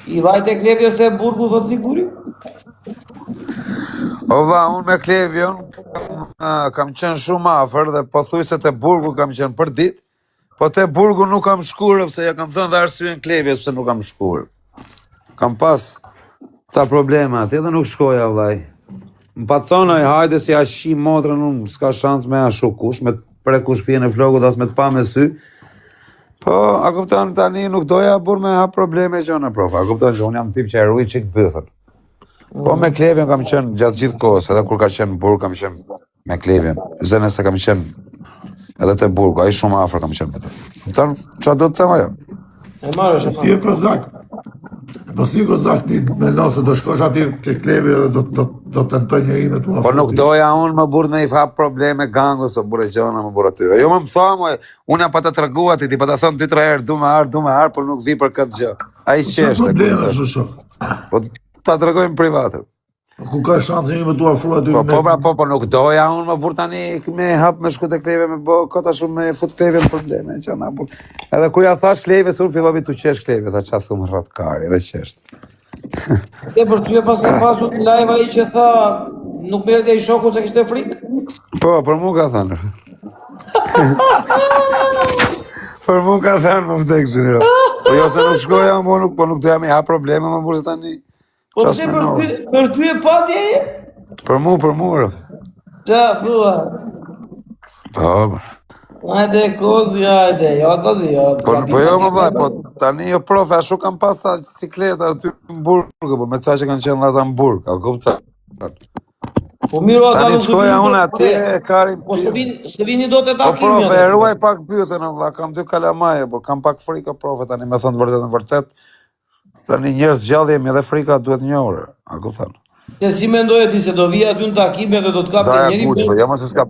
I vajte Klevjos të burgu, thot siguri? O va, unë me Klevjon kam qenë shumë afër dhe po thuj se te burgu kam qenë për ditë, po te burgu nuk kam shkuar pse ja kam thënë dhe arsyen Klevjes pse nuk kam shkuar. Kam pas ca probleme atje dhe nuk shkoja vllai. Më patonoj hajde si ashi motrën unë s'ka shans me ashu kush, me pret kush fije në flokut as me të pa me sy. Po, a kupton tani nuk doja burr me ha probleme gjona prof. A kupton që unë jam tip që e ruaj çik bythën. Po me Klevjen kam qenë gjatë gjithë kohës, edhe kur ka qenë burg kam qenë me Klevjen. Zënë se kam qenë edhe te burgu, ai shumë afër kam qenë me të. Kupton çfarë do të them ajo? E marrësh. Si e kozak? Po si kozak ti me nëse do shkosh aty te Klevja dhe do tentoj njëri me tua. Po nuk doja unë më burr me i fa probleme gangos o burrë gjona më burr aty. Jo më tha, unë jam pa të treguar ti pa ta thënë 2-3 herë du me ardh, por nuk vi për këtë gjë. Ai qeshte. Probleme është shok. Po ta tregojmë privat. Ku ka shanse një me tu afru aty? Po nuk doja unë më burr tani me hap me shku te Klevja me bë kota shumë me fut Klevja në probleme që na burr. Edhe kur ja thash Klevjes unë fillova tu qesh Klevja, tha çfarë thum rrotkari dhe qesht. E për ty e pas ka pasur në live ai që tha nuk merrte ai shoku se kishte frikë? Po, për mua ka thënë. Për mua ka thënë më vdek zëra. Po jo se nuk shkoja, po nuk doja me ha probleme më burr tani. Po pse për ty e pati ai? Për mua. Ça thua? Po. Hajde kozi, hajde, jo kozi, jo. Po jo më vaj, po tani jo prof, ashtu kam pas sa bicikleta aty në burg, po me ca që kanë qenë ata në burg, a kupton? Po miro ata nuk shkoja unë atje, karim. Po s'të vini dot te takimi. Po takimi. prof, e ruaj pak bythën, valla, kam 2 kalamaje, por kam pak frikë prof, tani më thon vërtet. Tani njerëz gjallë jemi edhe frika duhet njohur, a kupton? Se si mendoje ti se do vi aty në takime dhe do të kapte njëri? Po jo më se s'ka.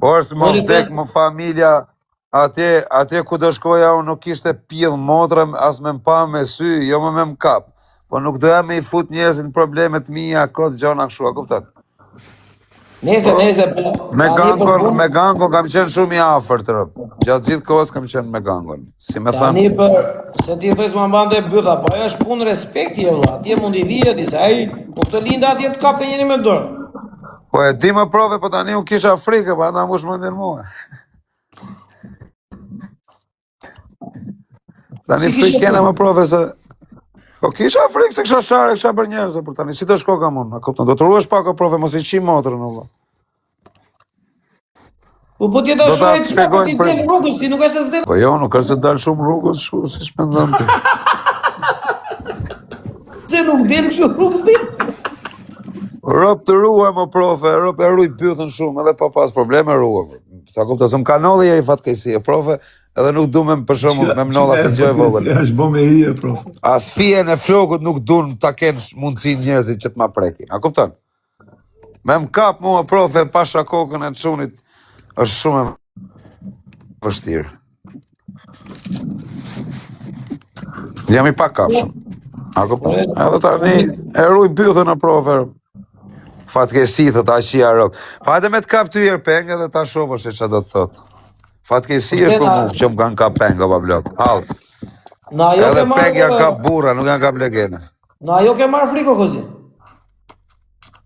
Po është më vdek, më familja, atje ku do shkoja unë nuk ishte pill motrëm, as me mpa me sy, jo më me m'kap. Po nuk doja me i fut njerëzit në problemet mija, këtë gjona këshu, a kuptat? Nese. Me gangon kam qenë shumë i afër të rëpë. Gjatë gjithë kohës kam qenë me gangon. Si me thënë... Tani për, se ti thëjës më mbante byta, po ajo është punë respekti e vla, atje mundi vije, ti se aji nuk të linda atje të kape njëri me dorë. Po e di më prove, po tani unë kisha frikë, po ata mush më ndin mua. Tani frikë kena më prove se... Po kisha frikë se kisha share, kisha bërë njerëzë, por tani si të shko kam unë, a kupton, do të ruesh pak o prove, mos i qi motrën, valla. Po ti do shoj të shko ti del rrugës, ti nuk e se s'del. Po jo, nuk është se dal shumë rrugës, si shpendon ti. Se nuk del kështu rrugës ti? Rop të ruaj më profe, rop e ruaj pyetën shumë, edhe pa pas probleme ruaj. Sa kupta, se më kanolli jeri fatkeqësi e profe, edhe nuk du me për shembull me mnolla se gjë e vogël. Është bë me hije profe. As fijen e flokut nuk duan ta kenë mundësinë njerëzit që të ma prekin. A kupton? Me m'kap mua profe pasha kokën e çunit është shumë e vështirë. Jam i pakapshëm. A kupton? Edhe tani e ruaj pyetën e profe. Fatkeqësi thot ashia rop. Pa edhe me të kap ty herë pengë dhe ta shohësh se çfarë do të thot. Fatkeqësi është për mua që më kanë kap pengë pa blok. Hall. Na ajo edhe pengë janë kap burra, nuk janë kap legene. Na ajo ke marr frikë kozi.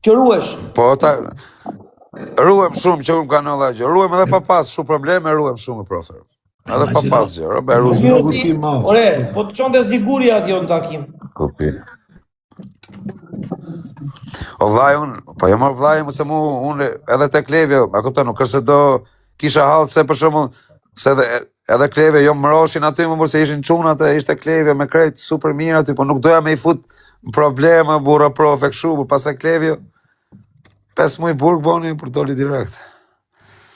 Që ruhesh. Po ta ruhem shumë që më kanë olla gjë. Ruhem edhe pa pas shumë probleme, ruhem shumë profe. Edhe pa pas gjë, rob e ruhem. Ore, po të çonte siguri aty në takim. Kupi. O vllai po jo më vllai, mëse unë edhe te Klevja, a kupton, nuk është se do kisha hall se për shembull se edhe Klevja jo mroshin aty më se ishin çunat e ishte Klevja me krejt super mirë aty, po nuk doja me i fut probleme burra profe kështu, por pas e Klevja 5 muaj burg boni për doli direkt.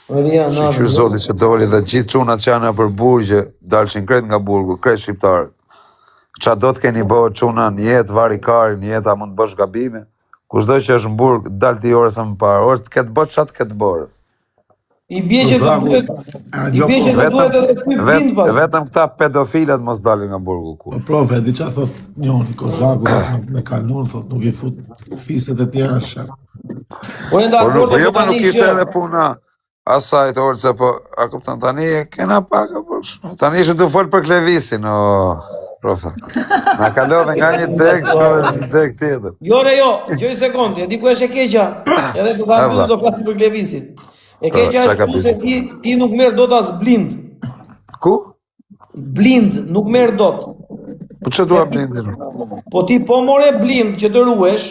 Shqyr zoti që doli dhe gjithë çunat që janë për burgje dalshin krejt nga burgu, krejt shqiptarët. Qa do të keni bëhë çuna një jetë vari kari, një jetë a mund të bësh gabime, kushdo që është në burg, dalë ti orës më parë, orës të ketë bërë qatë ketë bërë. I bje që duhet edhe ty vind pas. Vetëm këta pedofilat mos dalin nga burgu ku. Profe, di qa thot njoni, Kozaku me kanon, thot nuk i fut fiset e tjera shërë. Po jo ma nuk ishte edhe puna asajt orës, po, a kuptan, tani kena paka, tani ishën të folë për Klevisin, profe. Na kalove nga një tek, shkove në tek tjetër. Jo, gjoj sekundi, e di ku është e keqja, edhe do ta bëj do flasi për Klevisin. E keqja çka është ka ku se ti nuk merr dot as blind. Ku? Blind, nuk merr dot. Po që dua blindin? Po ti po more blind që të ruesh,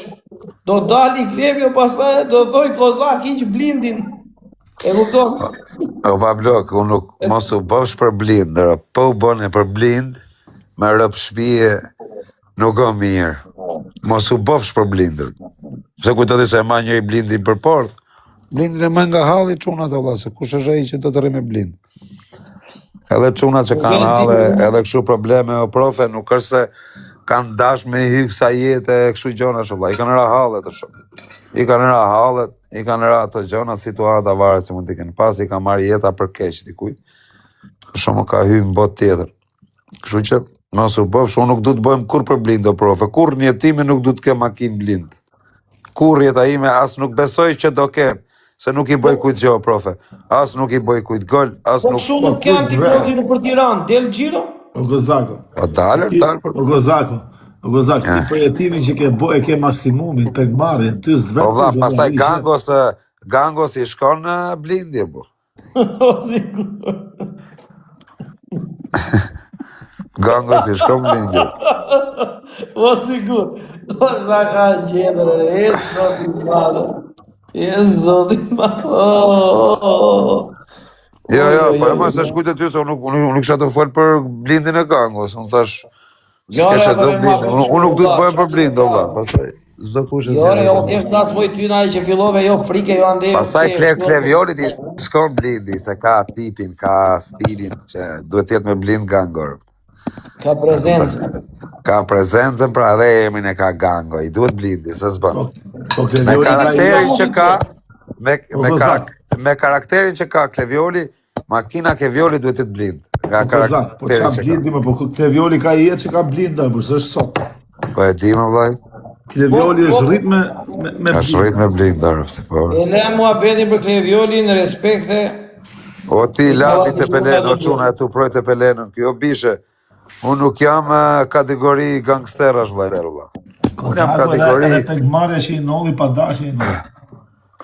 do dali Klevio pastaj do thoj kozak hiq blindin. E kupton? O bablok, unë nuk mos u bësh për blind, po u bëne për blind, me rëp shpije, nuk o mirë. Mos u bëfsh për blindër. Se kujtoti se e ma njëri blindin për port, blindin e ma nga halli çunat o vlla, se kush është ai që do të rri me blind. Edhe çunat që kanë halle, edhe kështu probleme o profe, nuk është se kanë dash me hyk sa jetë e kështu gjona vlla, i kanë ra hallet të shumë. I kanë ra hallet, i kanë ra ato gjona, situata varet që mund t'i kenë pas, i ka marrë jeta për keq dikujt. Për shumë ka hyrë në botë tjetër. Kështu që mos u bëfsh, unë nuk du të bëjmë kur për blind o profe, kur një jetime nuk du të kem makinë blind. Kur jeta ime as nuk besoj që do kem, se nuk i bëj kujt gjë o profe, as nuk i bëj kujt gol, as Po nuk... kështu nuk kanë ti prodhin për Tiranë, del Xhiro? O Gozako. Po dalër, O Gozako, ti për jetimin që ke bo e ke maksimumin, për gmarrjen, ty s'dvet. Po vlla, pastaj Gangos i shkon në blindje, po. O sigur. Gangos i shkon në blindje. O sigur. O shta ka qedrë, e zotin malë. E zotin malë. Jo, po e mos e shkujt e ty, se unë nuk isha të folë për blindin e Gangos, unë thash, unë nuk du të bëhem për blind, o vlla, pastaj, zdo kush e Jo, thjesht nga s'poj ty na që fillove, jo frike, jo ande. pastaj Kleviolit i shkon blindi, se ka tipin, ka stilin, që duhet jetë me blind Gangor. Ka prezent. Ka prezencën pra dhe emrin e ka Gango, i duhet blindi, se s'bën. Po Me Klevioli karakterin që ka, me karakterin që ka Klevioli, makina Klevioli duhet jetë blind. Nga Po karakterin qa që ka. blindi më, po Klevioli ka jetë që ka blinda, por s'është sot. Po e di më vllai, Klevioli është rrit me është rrit me blind, arëfte, po. E le muhabetin për Kleviolin, respekte. O ti lapi të pelenë, o quna e tu proj të pelenën, kjo bishe, unë nuk jam kategori gangsterash vllai. Unë jam kategori... Edhe për gmarrja që i nolli pa dashje i nolli.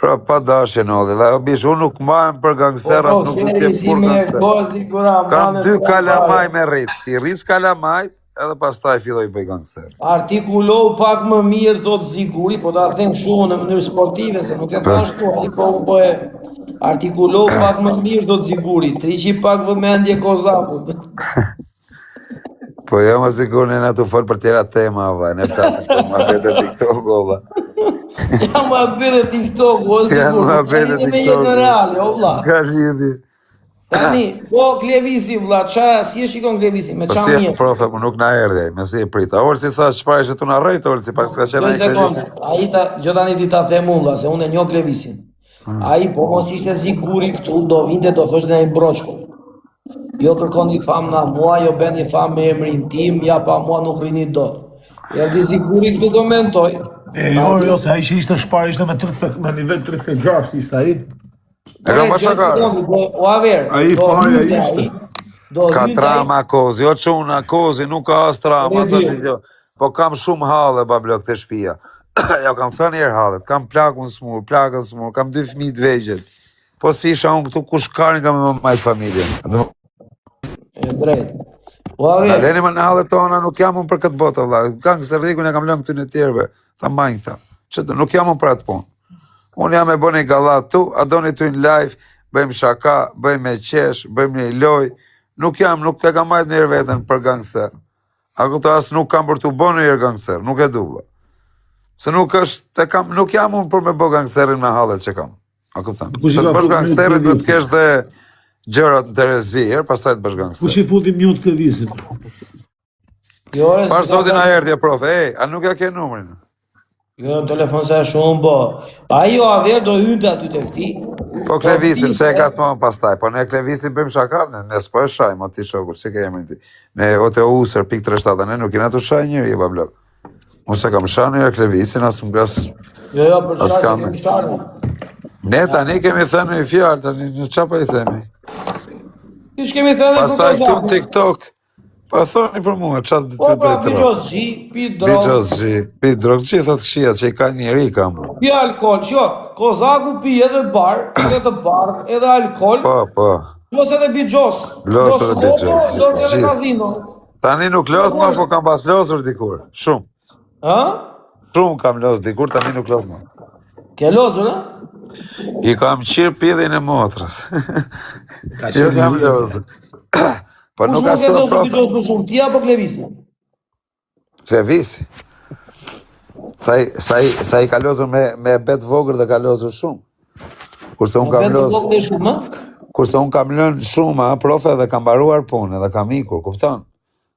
Pra, pa dashje nolli, dhe o bish, unë nuk majem për gangsteras, nuk nuk jem kur gangster. Kam 2 kalamaj me rrit, ti rris kalamajt, edhe pastaj filloj bëj gangster. Artikulohu pak më mirë, thot Ziguri, po ta them kështu në mënyrë sportive, se nuk e pa ashtu, ai po e artikulohu pak më mirë, thot Ziguri, triqi pak vëmendje kozakut. Po jo më sigur në të folë për tjera tema, vlla, ne flasim për më bete TikTok, vlla. Ja më bete TikTok, o sigur, tani me jetën reale, o vlla. S'ka lidhje. Tani, po Klevisi, vlla, si e shikon Klevisi, me Po qa si e mjetë? profe, më nuk na erdhe, me si e prita. Orë si thash çfarë që tu na rrejt, orë si pak s'ka qenë ai Klevisi. Ai gjë tani ti ta them unë, vlla, se unë e njoh Klevisin. Ai po mos ishte Ziguri këtu, do vinte do thoshte ai broçku. Jo kërkon një famë nga mua, jo ben një famë me emrin tim, ja pa mua nuk rini dot. Erdi Ziguri këtu komentoj. Jo, se ai që ishte shpar ishte me nivel 36 ishte ai. E kam bashakar. O aver. Ai parja ishte. Ka trama kozi, o quna kozi, nuk ka as trama, po kam shumë halle bablok të shtëpia. Ja kam thënë herë hallet, kam plakën smur, kam 2 fëmijë të vegjël. Po si isha unë këtu kush karin kam me majtë familjen. E drejt. O aver. Leni më në hallet tona, nuk jam unë për këtë botë, vlla. Gangsterdikun e kam lënë këtu në tjerëve, ta mbajnë këta. Që nuk jam unë për atë punë. Unë jam e bëni një gallat tu, a doni tu në live, bëjmë shaka, bëjmë e qesh, bëjmë një loj. Nuk e kam majtë njërë vetën për gangster. A këto asë nuk kam për të bënë njërë gangster, nuk e du, vlla. Se nuk jam unë për me bë gangsterin me hallet që kam. A kuptan? Se të bësh gangsterin du të kesh dhe gjërat në Terezir, pastaj të bësh gangster. Kush i futi mjot Klevisit? Pas zotin a erdhja, profe, a nuk ja ke numrin? Jo, në telefon se shumë, po. A jo aver do hynte aty të këti. Po Klevisim, se e ka të më pastaj, po ne Klevisim bëjmë shakarne, ne s'po e shaj, mo ti shokur, si ke emrin ti. Ne ote usër, pik 37, ne nuk jena të shaj njëri, ba blok. Unë se kam shanu ja Klevisin, asë më gas... Jo, për shaj se kemi shanu. Ne tani kemi thënë një fjallë, tani në qa pa i themi. Kish kemi thënë për Pasaj tu në kozakun. TikTok, Po thoni për mua, çfarë Po pra, të Bigjoz G, pi drogë, pi drogë, gjithat këshia që i ka njeri kam. pi alkool, që Kozaku pi edhe bar, edhe alkool, Po. los edhe Bigjoz, Los edhe Bigjoz, los edhe gjithë. kazino. Tani nuk los më, po kam pas losur dikur, shumë. Ha? Shumë kam los dikur, tani nuk los më. Ke losur, ha? I kam qirë pidhin e motrës. Jo kam losur. Po nuk ka shumë profil. Kush nuk e shumë, ti apo Klevisi? Klevisi. Sa i ka losur me bet vogër dhe ka losur shumë. Kurse unë kam losur. Kurse unë kam lënë shumë, profe, dhe kam baruar punë, dhe kam ikur, kupton?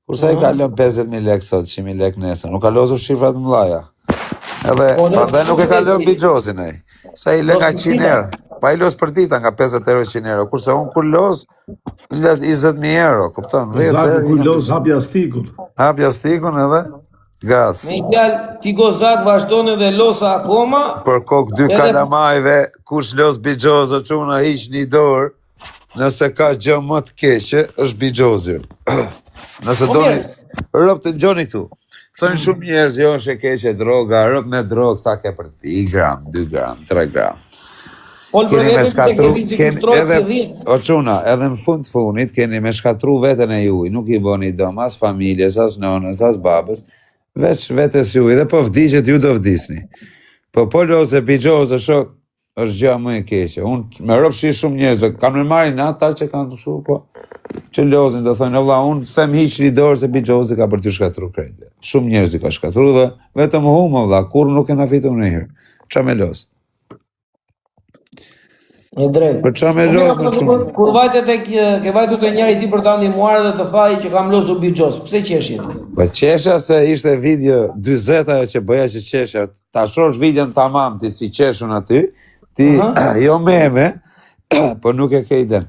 Kurse i ka lënë 50.000 lek sot, 100.000 lek nesër, nuk ka losur shifrat mëdhaja. Edhe, pandaj nuk e ka lënë Bigjozin ai. Sa i lë nga 100 euro. Pa i los për dita nga 50 euro 100 euro. Kurse unë kur los, 20.000 euro, kupton? Zaku kur los hapja stikun. Hapja stikun edhe gaz. Me fjalë, ti Gozak vazhdon edhe losa akoma. Për kokë dy kalamajve, kush los Bigjozë, çuna hiq një dorë, nëse ka gjë më të keqe, është Bigjozi. Nëse doni, rob të ngjoni këtu. Thonë shumë njerëz, jo është e keqe droga, rob me drogë, sa ke për 1 gram, 2 gram, 3 gram. Keni me shkatru, o çuna, edhe në funit, keni me shkatru veten e juj, nuk i boni dom as familjes, as nonës, as babës, veç vetes juj, dhe po vdiqet ju do vdisni. Po lose Bigjozë shok, është gjë më e keqe. Unë me rob shi shumë njerëzve, kam në marrin ata që kanë të shu, po që lozin, do thonë, valla, unë them hiq një dorë se Bigjozi ka për t'ju shkatru krejtë. Shumë njerëz i ka shkatru dhe vetëm humë, valla, kur nuk e na fitu në herë. Qa me los? E drejt. Për qa me los më shumë? Kur ke vajtu të njëri ti për ta ndihmuar dhe të thaj që kam losur Bigjoz, pse qeshje? Po qesha se ishte video 40 ajo që bëja që qesha. Ta shosh videon tamam ti si qeshun aty, ti jo meme, po nuk e ke iden.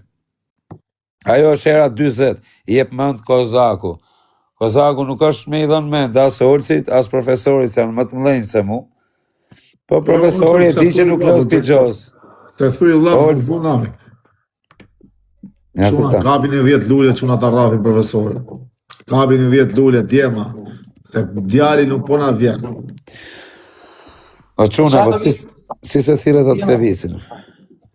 Ajo është era 40, i jep mend Kozaku. Kozaku nuk është me i dhënë mend, as Olcit, as profesorit, se janë më të mëdhenj se mu. Po profesori e di që nuk los Bigjoz. Se thuj lafë në funami. Quna, kapin e 10 lule, quna ta rafin profesorit. Kapin e 10 lule, djema. Se djali nuk po na vjen. O quna, po si se thirët atë Klevisin?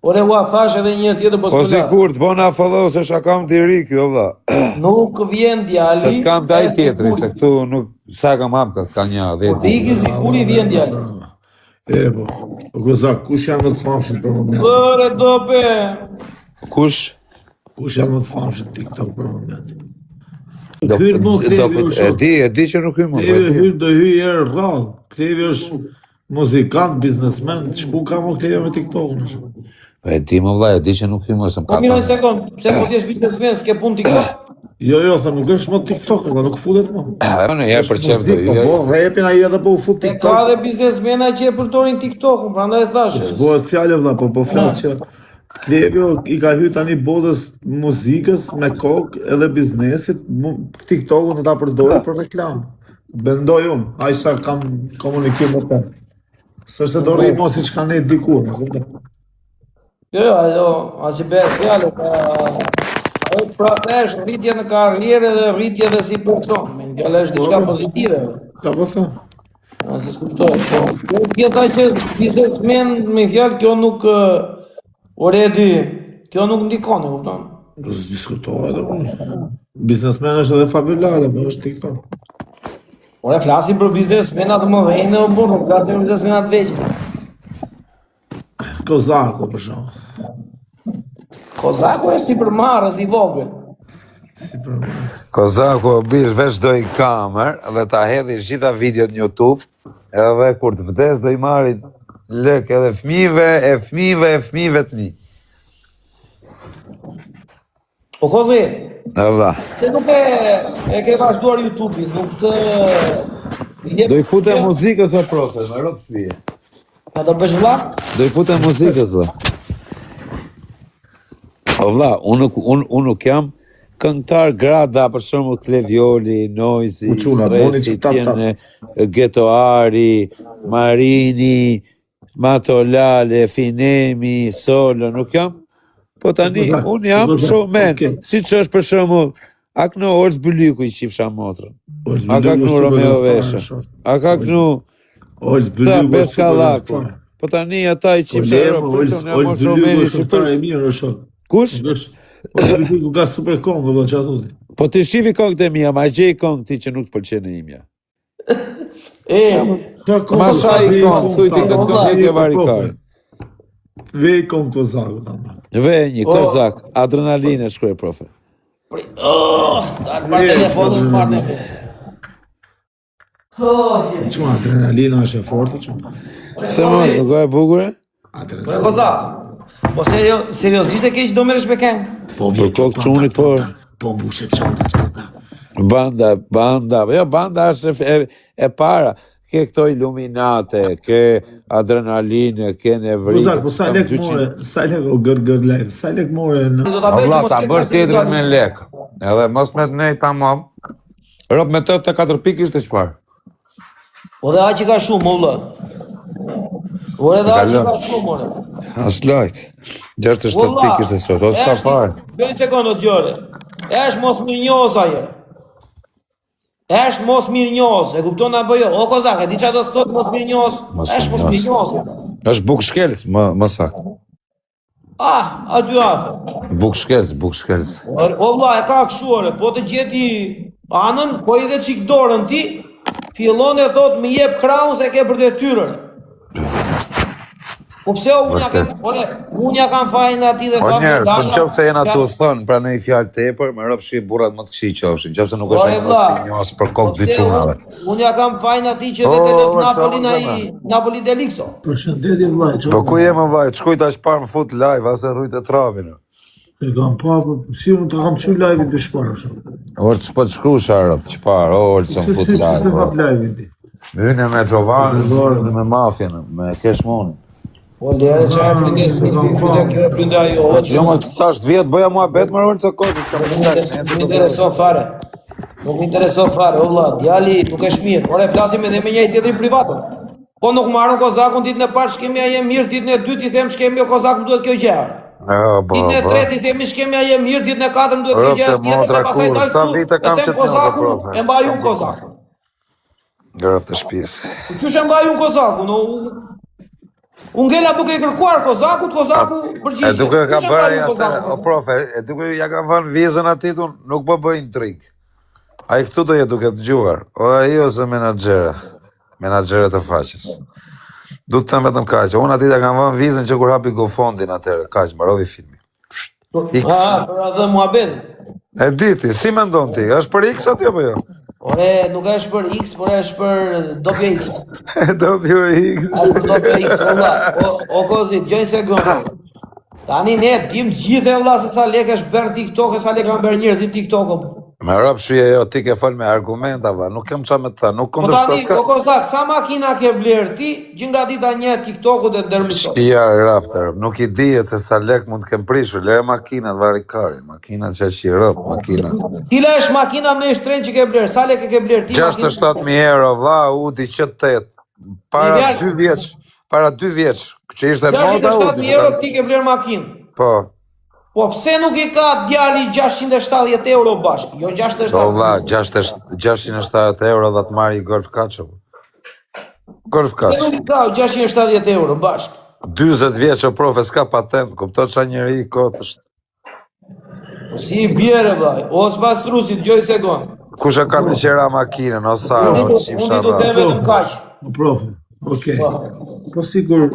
Ore ua, thash edhe njërë tjetër po sikur të bona follow se shakam të ri kjo, vlla. Nuk vjen djali. Se t'kam taj tjetëri, se këtu nuk, sa kam hapka, ka një 10. Po t'i siguri vjen djali. E po, Gozak, kush janë më të famshëm për moment? Bërë dope. Kush? Kush janë më të famshëm TikTok për moment? E di që nuk hymë. Klevi do hyj erë rrallë. Klevi është muzikant, biznesmen, ç'pu ka më Klevi me TikTok-un? E di më vllai, e di që nuk hymë se më ka. Po mirë një sekond, pse po t'jesh biznesmen s'ke punë TikTok? Jo, se nuk është më TikTok, nuk futet më. Në herë për çfarë do? Po, repin ai edhe po u fut TikTok. Ka dhe biznesmena që e përdorin TikTok-un, prandaj thash. S'bëhet fjalë vlla, po flas që Klevi i ka hyrë tani botës muzikës me kokë edhe biznesit, TikTok-un ta përdorë për reklamë. Bendoj unë, ai sa kam komunikim me të. Sërse do rri mos i që ka ne dikur. Jo, as i bëhet fjallë, ajo pra është rritje në karrierë dhe rritje dhe si person, me fjallë është diçka pozitive. Ka po thë? Asë s'kuptoj. Tjeta që biznesmen, me fjallë, kjo nuk, kjo nuk ndikon, e kupton? Do s'diskutohet edhe unë. Biznesmen është edhe fabulare, po është TikTok. Ore, flasim për biznesmenat më dhejnë o burë, nuk flasim për biznesmenat veqë. Kozaku, për shumë. Kozaku është si për marë, si vogël. Kozaku bish veç do i kamer dhe ta hedhi gjitha videot në YouTube, edhe kur të vdes do i marri lek edhe fmive të mi. Po kozi, se nuk e ke vazhduar YouTube-in, nuk të... Do i fute muzikës o profe, me rëpë shpije. A do bësh vlla? Do i fute muzikës o. O vlla, unë nuk jam këngëtar grada, për shumë Klevioli, Noizi, Stresi, Tjene, Getoari, Marini, Matolale, Finemi, Solo, nuk jam? Po tani, unë jam showman, si që është për shembull A kënu Orës Bylyku i qifsha motrën. A ka kënu Romeo Vesha. A ka kënu ta Beskallak. Po tani ata i qifsha Europë, në moshë Romeni Shqipëris. Kush? Orës Bylyku ka super kongë, do që atuti. Po të shivi kongët e mija, ma gjej kongë ti që nuk të pëlqen e imja. Ma sha i kongë, thuj ti këtë kongë e ke varikari. Ve i kongë të zaku, ta. Ve një, kozak, adrenaline shkruaj profe. Marr telefonin, marr telefonin. Që adrenalina është e fortë, që? Pse më, nuk e bukure? Po kozak. Po seriozisht e keq do merresh me këngë? Po Për kokë qunit, por. Po mbushet çanta. Banda, jo banda është e para. Ke këto iluminate, ke adrenaline, ke nevrit. Po sa lek more, o gër live, sa lek more në... Allah, ta bërë tjetërin me lek. Edhe mos me të nej tamam. Rob me 84 pikë ishte çfarë? Po dhe aq i ka shumë, molla. Po edhe aq i ka shumë, molla. As like. 67 pikë ishte sot, ose ka farë. Bëjnë sekondë të gjore. Është mos mirënjohës ajo. Është mos mirënjohës, e kupton apo jo? O kozak, e di çfarë do të thotë mos mirënjohës? Është mos mirënjohës. Është buk shkelës, më saktë. Aty afër. Buk shkelës. O vlla, e ka kështu ore, po të gjeti anën, po i dhe çik dorën ti, fillon e thot më jep krahun se ke për detyrën. Po pse unë kam fajin aty dhe Po njerë, po në qofë se jena të thënë pra në i fjallë tepër, me rëpë shi burrat më të këshi qofshin, qofë se nuk është e mos pinjohës për kokë dy qunave. Unë kam fajin aty që dhe të los Napoli Delixo. Përshëndetje vllai, çfarë? Po ku jemë vllai, shkuj tash parë më fut live, ase rrujt e trapin. E kam pa, si unë të kam çu live dy shpara shumë. Orë që po të shkru sharëp, që parë, orë që më fut live. Se vap live ti. Myne me Giovanni dhe me mafjen, me Keshmonin. Po lere që e flindes, kjo e flinde ajo. Jo më të tash 10 bëja mua bet më rrën se kodë. Nuk më intereson fare. Nuk më intereson fare, o vlla, djali nuk është mirë. Ore flasim edhe me njëri tjetrin privatën. Po nuk marrën kozakun ditën e parë, shkemi aje mirë, ditën e dytë i them shkemi kozak më duhet kjo gjë. Ditën e tretë i themi shkemi aje mirë, ditën e katërt më duhet kjo gjë. Ditën e pastaj dal. Sa vite kam që kozakun, e mbaj unë kozakun. Grap të shtëpisë. Qysh e mbaj unë kozakun? Unë ngella duke i kërkuar kozaku përgjigje. E duke ka bërë atë, o profe, e duke ja kanë vënë vizën atit, unë nuk po bëj intrik. Ai këtu do je duke të gjuar, o ai ose menaxhere të faqes. Du të them vetëm kaq, unë atit ja kanë vënë vizën që kur hapi GoFundin atëherë, kaq, mbarovi filmi. X. Për atë muhabet. E diti, si mendon ti, është për X aty apo jo? Ore, nuk është për X, por është për WX. WX. WX, o kozit, gjoj se gëmë. Tani ne, tim gjithë e vla se sa lek është bërë TikTok e sa lek kanë bërë njërëzit TikTok-om. Me rap shvije jo, ti ke fol me argumenta, va, nuk kem qa me të tha, nuk Po kundërshton tani, o kozak, sa makina ke blerë ti, gjinga dita një TikTok-u dhe dërmisot. Shkia raptor, nuk i dijet se sa lek mund të kem prishur, lere makinat varikari, makinat që është i rëp, makinat. Cila është makina me shtren që ke blerë, sa lek e ke blerë ti? 67.000 euro, vla, Udi Q8, para 2 vjeç, që ishte moda Udi. 67.000 euro ti ke blerë makinë. Po. Po pse nuk i ka djali 670 euro bashkë, jo 670. Po vla, 670 euro dhe të marri Golf Kaço. Golf Pse Kaço. nuk i ka 670 euro bashkë? 20 vjeç o profe, s'ka patent, kupto qa njëri i kotë është. Si i bjere vaj, o s'pas trusit, gjoj sekund. Kush e ka me qera makinën, o Sara, o të qifsha Unë i do të vetëm kaq. Profe, okej. Po sigur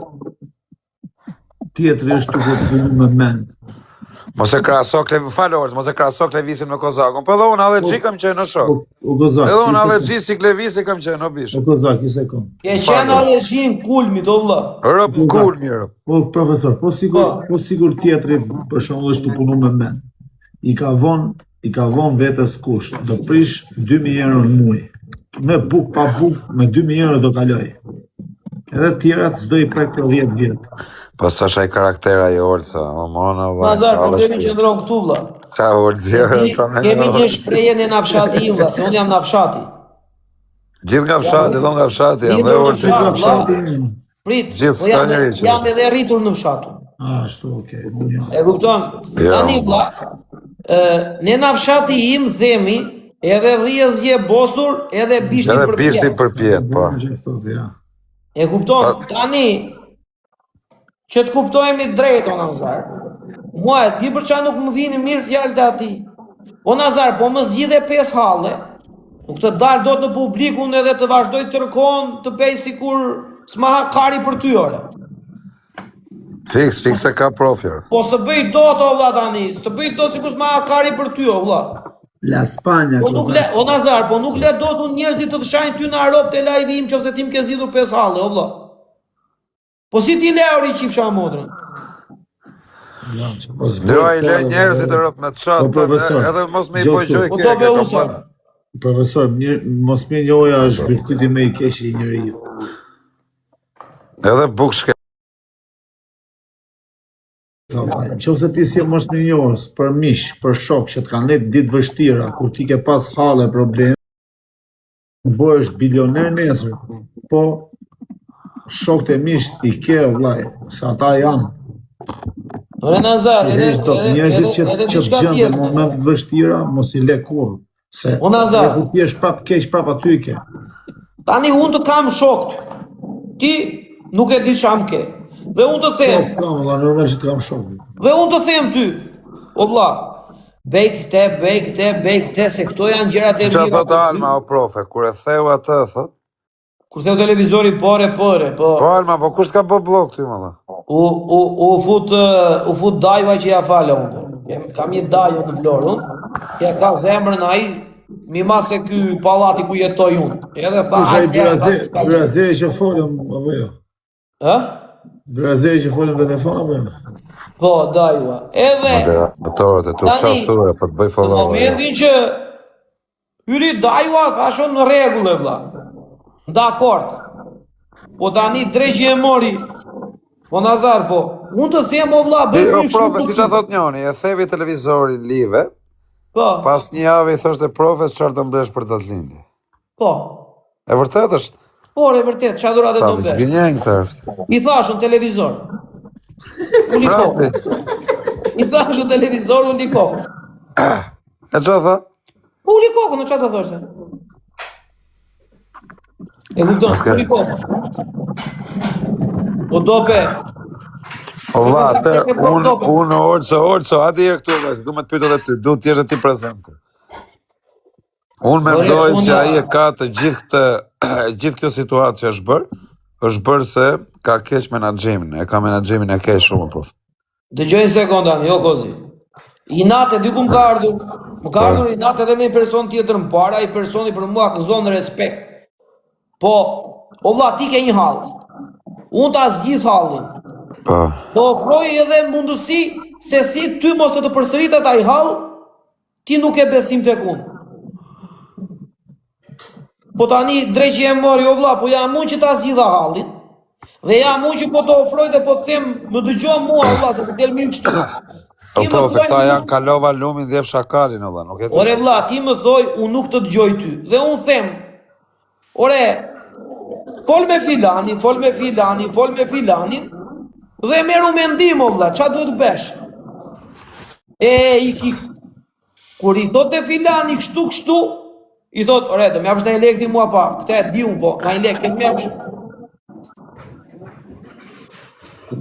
tjetëri është të punu me mend. Mos e kraso mos e kraso Klevisin me Kozakun, po edhe unë allergji kam qenë në shok. O Kozak. Edhe unë allergji si Klevisi kam qenë në bish. O Kozak, i sekund. Ke qenë allergjin kulmi, do vlla. Rëp kur mirë. Po profesor, po sigur tjetëri për shembull është të punu me mend. I ka von vetes kusht, do prish 2000 euro në muaj. Me buk pa buk, me 2000 euro do kaloj. Edhe tjerat s'do i prek për 10 vjet. Po sa shaj karaktera i Olca, o mona vë. Nazar, problemi qëndron këtu vlla. Qa Olca, Kemi një shprehje në nafshati im vlla, se unë jam nafshati. Gjithë nga fshati, do nga fshati, jam dhe Olca. Prit, Gjithë po s'ka njëri që. jam edhe rritur në fshatu. Ashtu, okej. E kupton? Ja. Tani vlla, Ne na fshati im themi edhe dhia zje bosur, edhe bishti Edhe për bishti pjetë. përpjet, po. E kupton? Tani, që të kuptojmë drejt, o Nazar, mua e di për qa nuk më vini mirë fjalët e ati. O Nazar, po më zgjidhe 5 halle, nuk të dalë do të në publikun edhe të vazhdoj të rëkon, të bej si kur s'ma ha kari për ty ore. Fiks se ka profjer. Po së bëj do të o vla tani, së bëj do si kur s'ma ha kari për ty o vla. La Spanja, Po nuk le, o Nazar, po nuk le do të njerëzit të të shajnë ty në Arop të live im që ose tim ke zgjidhur 5 halle, o vla. Po si ti le ori qifsha modrën? Jo, I le njerëzit e rëp me të shatë, edhe mos me I pojgjoj Po kje. do be usa. Profesor, mos me njoja është virtyti me I keq I njeriu. Edhe buk shke. Nëse ti si mos me njohës për mish, për shok që të kanë net ditë vështira, kur ti ke pas halle problem, bëhesh bilioner nesër, po shokët e mish I ke vllai, se ata janë. Ore Nazar, Njerëzit që gjën në momentet vështira, mos I le kurrë. Se O Nazar, ti je prap keq, prap aty I ke. tani unë të kam shokët, ti nuk e di çam ke. Dhe unë të them, Po, normal që të kam shok. dhe unë të them ty, o vlla, bej këte, se këto janë gjërat e Qa mira. thot Alma o profe, kur e theu atë, thot? Kur theu televizori pore, po. Po Alma, po kusht ka bë blok ty më dhe? U fut dajva që ja fale unë. Kam një dajë në Vlorë unë, ja ka zemrën ai, mi ma se ky pallati ku jetoj unë. Edhe tha, Brazeri që folëm, apo jo? Ha? Brazeri që folëm telefon, apo jo? Po, dajva. Edhe, Moderatorët e tu qa thurë, po të bëj në follow. momentin që hyri dajva, thashon në rregull e vlla. Dakord. Po tani dreqi e mori. Po Nazar, po. Unë të them o vlla, bëj O profe, si qa thot njoni, e thevi televizorin live, Po, pas një javë I thoshte profes qarë të mblesh për të të lindi. po. E vërtet është? Por e vërtet, qa durate Ta, do bëj. zgënjen këtë është. I thashun televizor. Uli Prapti. kokë. I thashun televizor, uli kokë. E qa tha? Uli kokë, në qa të thoshte? E kupton, uli kokë. O dope. O vla, unë orço, ati herë këtu, vëllai, du me të pyet edhe ty, du t'jesh e ti prezente. Unë mendoj që ai e ka të gjithë kjo situatë që është bërë se ka keq menaxhimin, e ka menaxhimin e keq shumë, prof. Dëgjoj një sekondë, jo kozi. I natë diku më ka ardhur i natë edhe me një person tjetër më para, ai personi për mua akuzon respekt. Po, o vlla, ti ke një hall. Unë ta zgjidh hallin. Po. Po kroj edhe mundësi se si ty mos të përsëritet ai hall, ti nuk e besim tek unë. Po tani dreqi e mori o vlla, po jam unë që ta zgjidha hallin. Dhe jam unë që po të ofroj dhe po të them, më dëgjoj mua o vlla, se të del mirë kështu. O profe, këta janë kalova lumin dhe fshakalin, o vlla, nuk e di. Ore vlla, ti më thoj, unë nuk të dëgjoj ty. Dhe unë them, ore, fol me filanin, dhe meru mendim o vlla, qa duhet bësh? Kur I thot e filani kështu, I thot, ore, do m'japsh në lek ti mua pa, këte e di unë po, në lek, këtë m'japsh.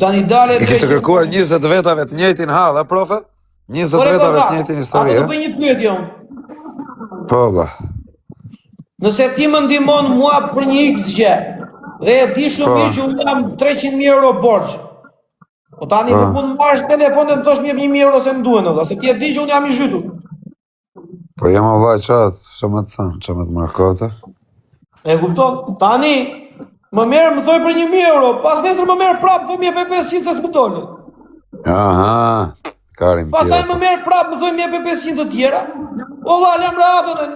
Tani dale... I kishte kërkuar 20 vetave të njëjtin hall, a profe? 20 vetave të njëjtin histori, a? A të bëj një pyetje unë. Po, ba. Nëse ti më ndihmon mua për një X gjë, dhe e di shumë mirë që unë jam 300.000 euro borxh. Po tani nuk mund marrësh telefon dhe më thosh më jep 1.000 euro se më duhen, valla, se ti e di që unë jam I zhytur. Po jam o vllai ç'a më të thënë, ç'a më të markote. E kupton? Tani më merr më thoj për 1.000 euro, pas nesër më merr prap, thoj më jep 500 se s'më dole. Aha, karim. Pastaj më merr prap, më thoj më jep 500 të tjera. O valla, lëm ratën,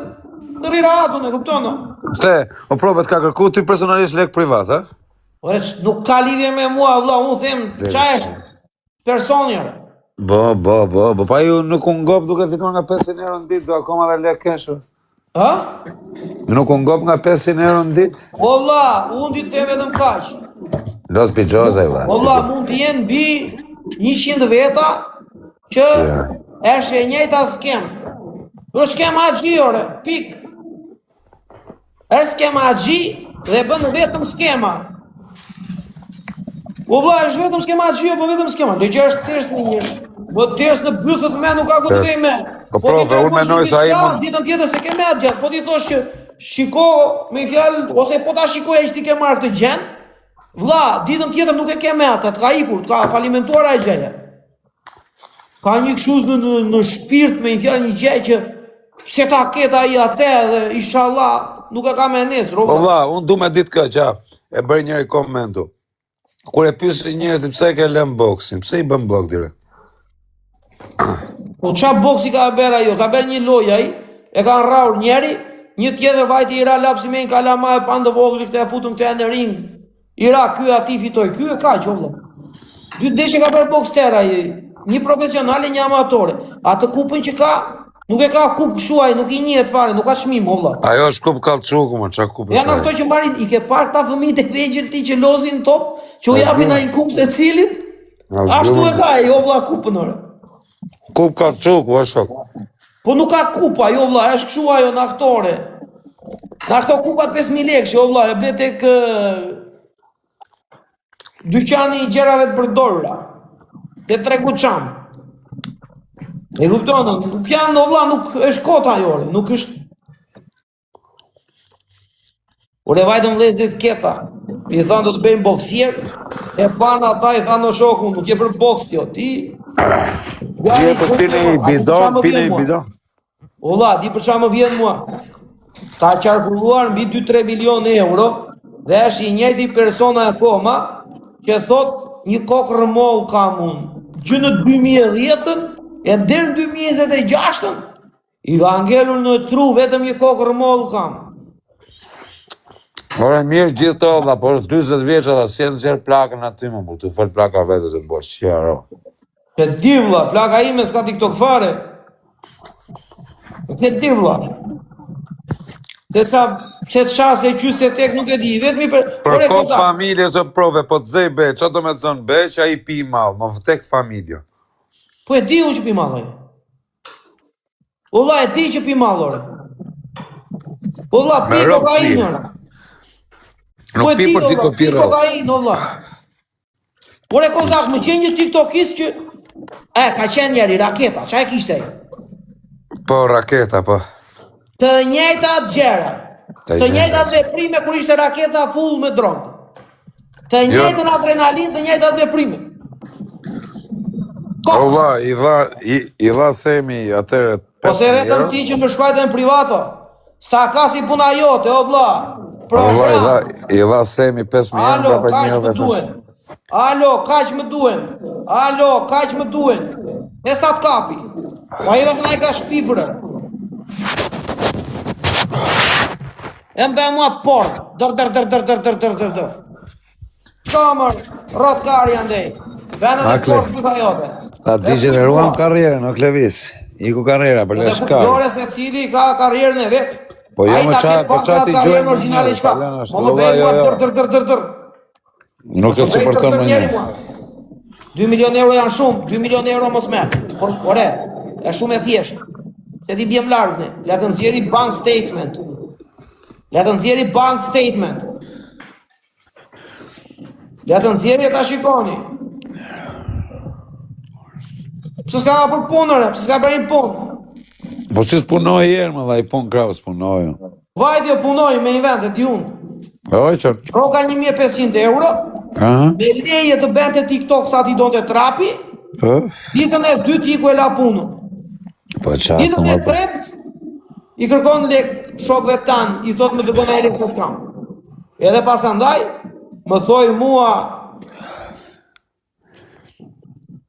në riratën, e kupton? Pse, o provet ka kërku ti personalisht lek privat, ha? Ore, nuk ka lidhje me mua, vlla, unë them, qa është personi. Bo, pa ju nuk unë ngop duke fituar nga 500 euro në ditë, do akoma dhe lek kesh. Ha? Nuk unë ngop nga 500 euro në ditë? O vlla, unë ti të them vetëm kaq. Los pijozaj, vlla. O vlla, mund të jenë bi 100 veta që Është e njëjta skem. Është skema Axhi, ore, pik. Është skema Axhi dhe bën vetëm skema. Po vlla, është vetëm skema Axhi, po vetëm skema. Do që është tërës në njësh. Po tërës në bythët me nuk ka ku të vej me. Po profe, unë menoj se ai mund ditën tjetër se ke me atë gjatë. Po ti thosh që shiko me fjalë ose po ta shikoj që ti ke marrë të gjën. Vlla, ditën tjetër nuk e ke me atë, ka ikur, ka falimentuar ai gjëja. Ka një kështu në shpirt me fjalë një gjë që se ta ketë ai atë dhe inshallah nuk e ka me nesër. Po vlla, unë du me ditë kë, qa, e bëj njëri komentu. Kur e pyesi njerëzit pse e ke lënë boksin, pse i bën blok direkt? Po qa boksi ka bërë ajo, ka bërë një lojë ai, e ka rraur njeri, një tjetër vajti i ra lapsi me një kalama e pandë vogli këtë e futën këtë e në ring, i ra ky ati fitoj, ky e ka qovla. Dy deshe ka bërë boks tërë ai, një profesionale, një amatore, atë kupën që ka, nuk e ka kup shuaj, nuk i njihet fare, nuk ka çmim, valla. Ajo është kup kallçuku, më çka kup. Janë ato që marrin, i ke parë ta fëmijët e vegjël ti që lozin top, që u japin ai kup secilit? Ashtu e ka ai, o vlla kupën ore. Kup kallçuku, është shok. Po nuk ka kupa, jo vlla, është kështu ajo në aktore. Në ato kupat 5.000 lekë, jo vlla, e ble tek dyqani i gjerave të përdorura. Te tregu çam. E kupton, nuk janë, o vlla, nuk është kota ajo, nuk është. Ure vajtëm vlezit keta, i thanë do të bëjmë boksier, e panë ata i thanë o shoku, nuk je për boks tjo, ti... Je për pine i bidon. Ola, di për qa më vjen mua. Ka qarkulluar mbi 2-3 milion euro dhe është i njëjti persona e koma që thot një kokë rëmoll kam unë. Gjë në 2010-ën e dherë në 2026-ën i ka ngelur në tru vetëm një kokë rëmoll kam. Ore mirë gjithë to, dha, po është 20 vjeqa dhe si e në qërë plakën aty më, tu fol plaka vetës e bosh, qëro. Ke divla, plaka ime s'ka TikTok fare. Ke divla. Se të shase qyse tek nuk e di, vetëmi për... Për kokë familje zë prove, po të zej be, që do me të zonë be, që a i pi malë, më vëtek familje. Po e di unë që pi malë, Ola, e di që pi malë, ore. Ola, pi kokainë, ore. Nuk pi për ti kopi rrë. Kokainë, ola. Ore, kozak, më qenë një tiktokist që... ka qenë njeri, raketa, qa e kishte? Po, raketa, po. Të njëjtat gjera. Të njëjtat veprime kur ishte raketa full me drogë. Të njëjtën adrenalin, të njëjtat veprime. Ova, i dha Semi atëre 5.000 euro. Po se vetëm ti që më shkruajte në privato, sa ka si puna jote, o vlla. Ova, i dha Semi 5.000 euro. Alo, kaq më duen. Alo, kaq më duen. Alo, kaq më duen. E sa të kapi. Po ajo dhe i ka shpifrë. E mbe mua port. Dër. Shkamër, rotkari andej. Vene dhe port për ta jote. Ta degeneruam karrierën, o Klevis. Iku karriera për le shkari. Dhe se cili ka karrierën e vetë. Po jo më qa ti gjojnë originale qka. Po më bëjë mua dër. Nuk e supporton më një. 2 milion euro janë shumë, 2 milion euro mos merë. Ore, e shumë e thjeshtë. Se ti bjem largë ne. Le të nxjerri bank statement. Le të nxjerri e ta shikoni. Pse s'ka për punëre, pse s'ka për një punë. Po si s'punoj herë më dha i punë krau s'punoj. Vajtë jo punoj me inventet unë. Oj që... Roka 1.500 euro. Me leje të bente TikTok sa ti donte trapi. Ditën e 2 ti ku e la punën. Po qa ditën e 3 i kërkon lek shokve tanë, i thot me dërgona e lek të s'kam. Edhe pas andaj, më thoj mua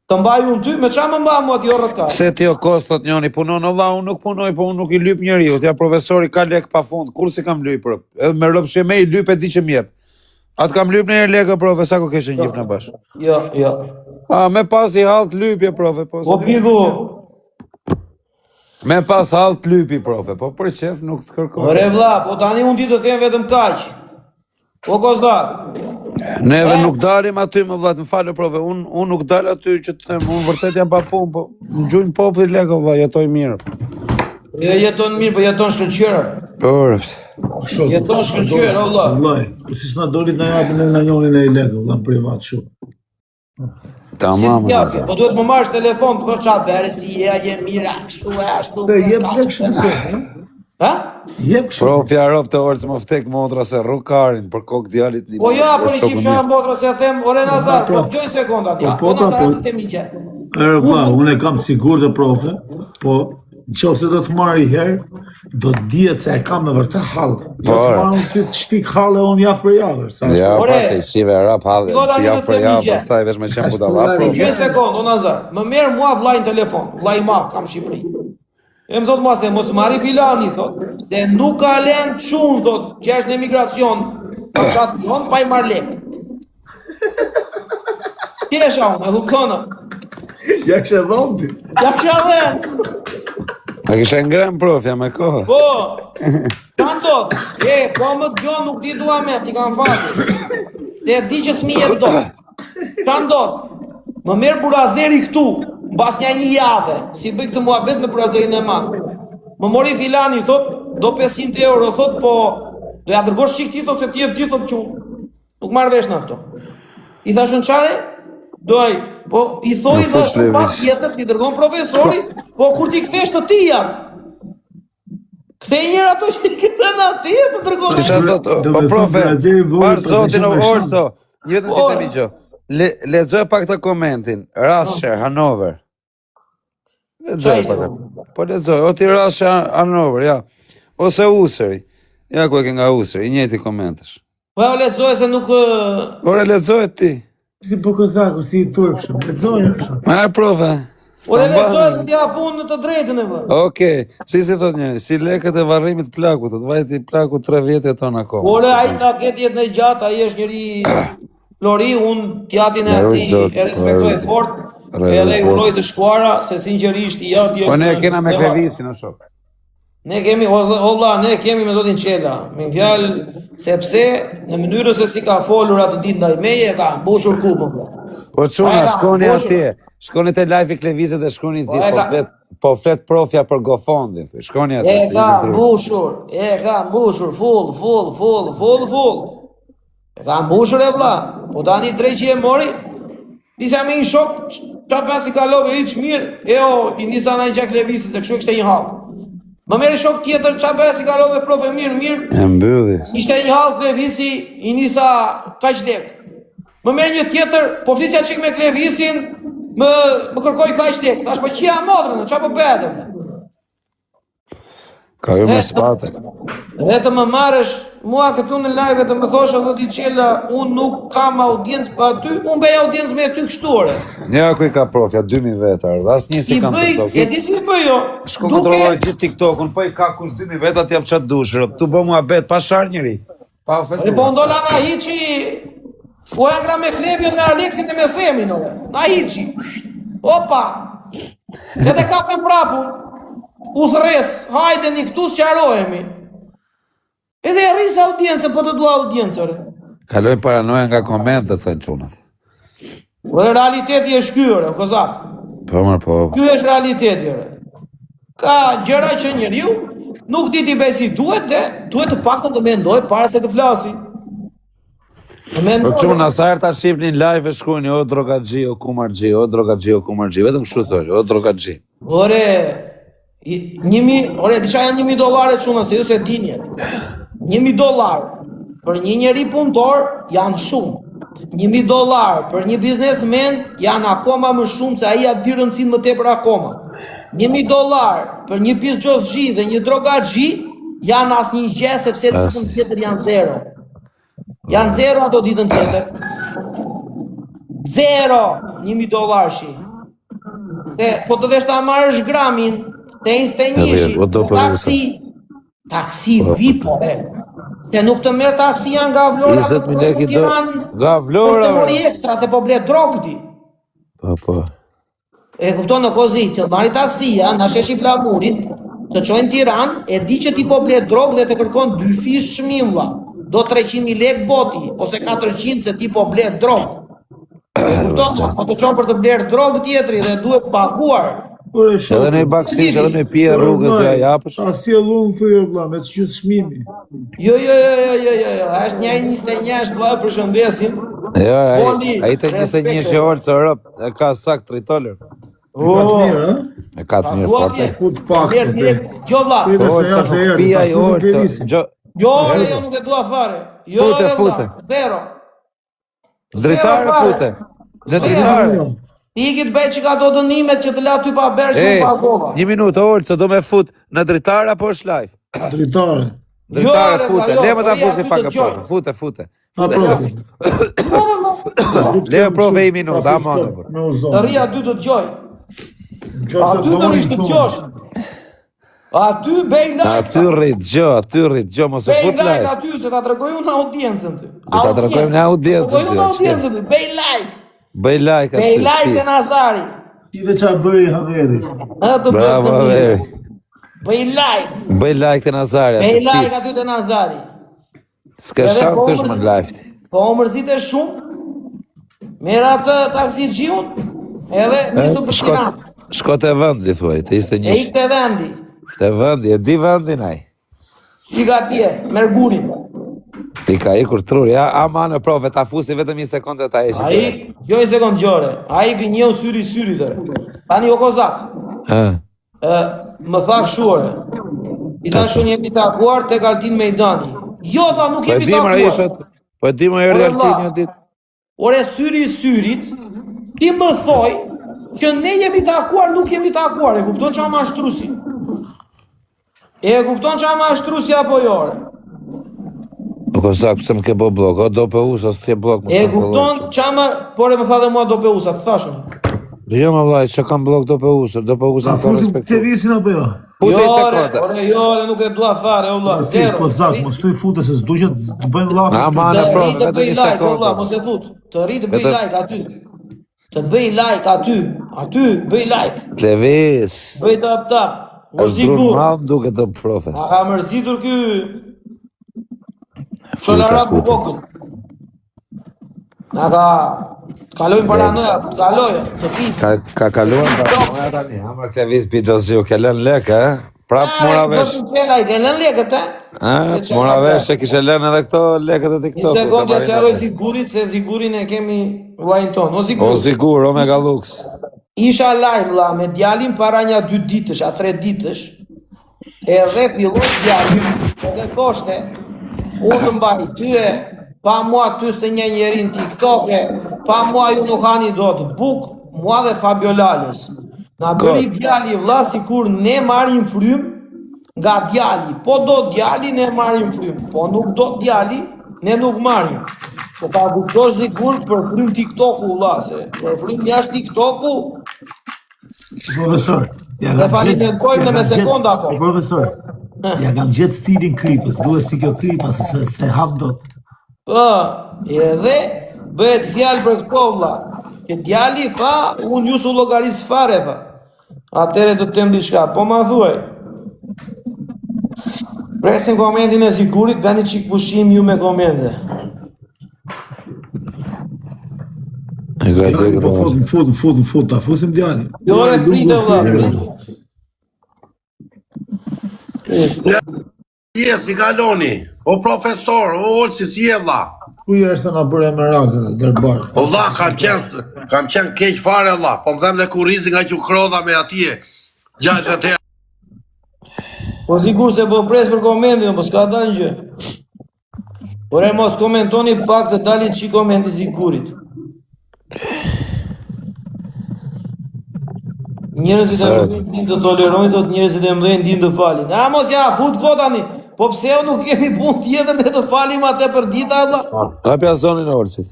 të mbaj unë ty, me qa më mba mua t'jo rëtka? Pse t'jo kostot njoni punon, Allah, unë nuk punoj, po unë nuk i lyp njeri, t'ja profesori ka lek pa fund, kur si kam lyp, edhe me rëpë sheme i lyp e di që mjep. Atë kam lyp në lekë, profe, sa ko keshe njif në bashkë? Jo. Me pas i halt lypje, profe, po... Po pigu... Me pas halt lypi, profe, po për qef nuk të kërkoj. Ore vlla, po tani unë ti të them vetëm kaq. O kozak, Neve nuk dalim aty më vëllat, më falë profe, unë nuk dal aty që të them, unë vërtet jam pa punë, po më gjujnë populli leko, vëlla, jetoj mirë. jo jeton mirë, po jeton shkëlqyer. Por, Jeton shkëlqyer, valla. Vllai, po si s'na doli na japin na njonin e lekë, valla privat shumë. tamam. Si po duhet më marrësh telefon të thosh çfarë bëre, si je mirë, kështu e ashtu. Te jep kështu. Ha? Jep kështu. Propja rob të orë që më vtek motra se rrukarin për kokë djalit një. Po ja, për një qifsha motra se them, ore Nazar, po gjojnë sekondat, ja, po Nazar atë të migje. Vlla, unë e kam sigurt dhe profe, po nëse do të marr i herë, do të dihet se e kam me vërtet hall. Do të marr unë ty të shpik halle unë javë për javë. Ja, Ore, pas e shive rap halë, tani javë do për të javë, migje. pastaj vesh me qenë budalla. Gjojnë sekond, o Nazar, më merë mua vllai në telefon, vllai ma, kam Shqipëri. E më thot mua se mos të marri filani, thot, se nuk ka lënë shumë, thot, që është në emigracion, pa qatë jonë, pa i marrë lekë. Tjesha unë, e hukona. Ja kështë dhomë ti. Ja kësha dhenë. A kishe ngrem profja me kohë? Po, qanë thot, po më të gjonë nuk di dua me, ti kam fati. Te di që s'mi e do. Qanë thot, më merë burazeri këtu, mbas një javë, si bëj këtë muhabet me burazerin e madh. Më mori filani, thot, do 500 euro, thot, po, do ja dërgosh qik ti, thot, se ti e ti, thot, që nuk marrë vesh në këto. I thashun qare, doj, po, i thoi dhe shumë pak tjetër, ti dërgon profesori, po, kur ti kthesh të tijat, kthej njërë ato që i këtë në ati, të dërgon. Isha thot, po profe, parë zotin o orso, një vetëm ti të mi gjo. Lexoj pak të komentin, Rasher, Hanover. Lexoj pak atë. Po lexoj, o ti Rasher, Hanover, ja. Ose Usëri. Ja ku e ke nga Usëri, i njëjti komentesh. Po ja lexoj se nuk... Ore lexoj ti. Si po kozaku, si i turpshëm. Lexoj kështu. Marë profe. Ore lexoj se t'ja punë në të drejtën e vë. Okej, si thot njëri, si lekët e varrimit plakut, të vajti plaku 3 vjetë e tonë akoma. Ore, ai ta ketë jetë në gjatë, ai është njëri Flori, unë t'jatin e ati e respektoj fort, edhe i uroj të shkuara, se sinqerisht i jati është... Po ne kena me Klevisin o shok. Ne kemi, olla, ne kemi me zotin Qela, me fjalë, sepse në mënyrë se si ka folur atë ditë ndaj meje, ka mbushur kubën. Po çuna, shkoni atje, shkoni te live i Klevisit dhe shkoni nxit, po flet profja për GoFundin, shkoni atje. E ka mbushur, full. E ka mbushur e vlla, po tani drejt që e mori, disa me një shok, qa pas i kalove i që mirë, i nisa në gjak Levisit, se kështu e kështë një halë. Më meri shok tjetër, qa pas i kalove profe mirë, e mbylli. ishte një halë Klevisi, i nisa kaq lek. Më meri një tjetër, po flisja qik me Klevisin, më kërkoj kaq lek. Thash, po që ja modrën, qa po bedëm? Ka ju me spate. Dhe të më marrësh, mua këtu në live të më thoshe dhe ti Qela, unë nuk kam audiencë pa ty, unë bej audiencë me ty kështore. Ja ku i ka profja, 2000 vetar, dhe asë një si kam TikTok. E di si i bëj jo. Shko kontrolloj gjithë TikTok-un, po i ka kush 2000 vetat t'jap qatë dushërë, tu bë mua bet, pa sharë njëri, pa ofendu. Po ndolla na hiqi, u angra me Klevion me Aleksin e me Semin, na hiqi. Opa, edhe kapem prapu, u thres, hajde një këtu s'qarohemi. Edhe e rrisë audiencë, po të dua audiencëre. Kaloj paranoja nga komentet, thënë qunat. Po e realiteti është kyre, kozak. Po mërë po. Ky është realiteti, ka gjëra që njeriu nuk di t'i bëj si duhet dhe duhet të paktën të mendoj para se të flasi. Po quna, sa herë ta shifni live e shkujni, o drogaxhi, o kumarxhi, o drogaxhi, o kumarxhi, vetëm kështu thori, o drogaxhi. Ore, diqa janë $1.000 quna, se ju se dinje. $1.000 për një njeri punëtor janë shumë. $1.000 për një biznesmen janë akoma më shumë se ai atë di rëndësinë më tepër akoma. $1.000 për një pizgjozhi dhe një drogaxhi janë asnjë gjë sepse ditën tjetër janë zero. Janë zero ato ditën tjetër. Zero $1.000 shi. Po të vesh ta marrësh gramin, te instenjishi, taksi vipo, se nuk të merë taksi janë nga Vlora, 20.000 lekë do nga Vlora. Të mori ekstra se po ble drogë ti. Po. E kupton në kozit, të marri taksia, në sheshi flamurin, të qojnë Tiran, e di që ti po ble drogë dhe të kërkon 2 fish çmim vlla. do 300.000 lek boti, ose 400 se ti po bler drogë. Kupton, po të çon për të bler drogë tjetri dhe duhet paguar. Edhe në baksish, edhe në pije rrugës dhe ja japësh. A sjell unë thyrë vlla, me ç'është çmimi. Jo, është 1.21 vlla, përshëndesim. Jo, Boli, ai të 21 orë të Europë, e ka sakt $3. Ka të mirë, ha? E ka të mirë forte. Fut pak. Jo vlla. Pija i orë, Jo, jo nuk e dua fare. Jo, Fute. Zero. Dritare fute. Dritare. Ikit bëj që ka do dënimet që të la ty pa berë që pa gova. 1 minutë orë, se do me fut në dritare apo është live? Dritare. Dritare fute, le më ta fusi pak e profe, fute. A profi. Le prove 1 minutë, a më në Me uzon. Të rria ty të të gjoj. Aty të rish të gjosh. Aty bëj like. Aty rrit gjo, mos e Bëj fut like live. aty se ta tregoj unë audiencën ty. Do ta tregojmë në audiencën Tregoj unë ty. audiencën ty. Bëj like. Bëj like aty. Bëj like të Nazari. Ti veç a bëri Haveri. Atë Bravo, Haveri. Bëj like. Bëj like të Nazari. Bëj like aty të Nazari. S'ka shans të shmë në live. Po më mërzite shumë. Merë atë taksixhiun edhe nisu për shkinat. Shko të vendi, thuaj, të ishte E njësh. ik të vendi. Të vendi, e di vendin aj. I ka tje, mergurin. I ka ikur truri, a ma në profe, ta fusi vetëm 1 sekundë ta eshi. A i, jo 1 sekundë gjore, a i kë njëu syri të. Tani o kozak, më tha shuare. I ta shun jemi takuar të Altin Mejdani. Jo, tha, nuk Po e jemi di më takuar. ishat, po e di më erdi Altin një dit. Ore syri i syrit, ti më thoj që ne jemi takuar, nuk jemi takuar. E kupton që ama ashtrusi? E kupton që ama ashtrusi apo jore? Nuk o sak, pëse më ke bo blok, o do pe usa, së t'je blok. E kupton që ama, por e më tha dhe mua do pe usa, të thashën. Jo më vlaj, që kam blok do pe usa A në ka fusim respektu. te visin apo jo? Pute i Jore, sekonda. ore, jore, nuk e dua fare, olla, Si zero. kozak, mos tu i fute se s'duhet të bëjnë llafë. A ma Të në ri profe, të vetëm bëj 1 like, olla, sekundë. mos e fut. Të ri të bëj Vetëm- like aty. Të bëj like aty, bëj like. Levis, Bëj tap, mos është drur sigur. ma më duke të profe. A ka mërzitur ky Sholara Fute. Bukokën. Na ka kalojnë para në, kalojnë, të pi. Ka kaluar moja tani, hamër Klevis Pijazio, ke lën lek, e? Prap mora vesh. Do të qelaj, ke lën lekët, Mora vesh e kishe lën edhe këto leket e Një TikTok. sekundë ja sjaroj Zigurit, se Zigurin e kemi vllajin ton. O O Zigur, zigur, Omega Lux. isha live vlla me djalin para një 2 ditësh, a 3 ditësh. Edhe filloi djali, edhe thoshte, unë të mbaj tyje, pa mua ty s'të një njeri në TikTok, pa mua ju nuk hani do të buk, mua dhe Fabio Lales. Na bëri djali vlla sikur ne marrim frym nga djali. Po do djali ne marrim frym, po nuk do djali ne nuk marrim. Po ka kuptosh sigur për frym TikToku vlla, se për frym jashtë TikToku. Profesor, ja Dhe falimentojmë me sekonda po. Profesor, ja kam gjetë stilin kripës, duhet si kjo kripa, se hap dot. Edhe bëhet fjalë për këto vlla. Që djali tha, unë ju su llogaris fare tha. Atëre do të them diçka, po ma thuaj. Presim komentin e Zigurit, bëni çik pushim ju me komente. E ka dhe Po fut, ta fusim djalin. Jo e pritë vlla, pritë. Si kaloni? O profesor, o olë si je vlla. Ku i është na bërë me rakën, dërbar. O vlla, kam qenë keq fare vlla. Po më them le kurrizi nga që krodha me atje. 60 herë. Po sigur se po pres për komentin, po s'ka dalë gjë. Por e mos komentoni pak të dalin çik komenti Zigurit. Njerëzit e mëdhenj din të tolerojnë, thot njerëzit e mëdhenj din të falin. A mos ja fut kotani. Po pse o nuk kemi punë tjetër ne të falim atë për dita valla? Hapja zonin e orësit.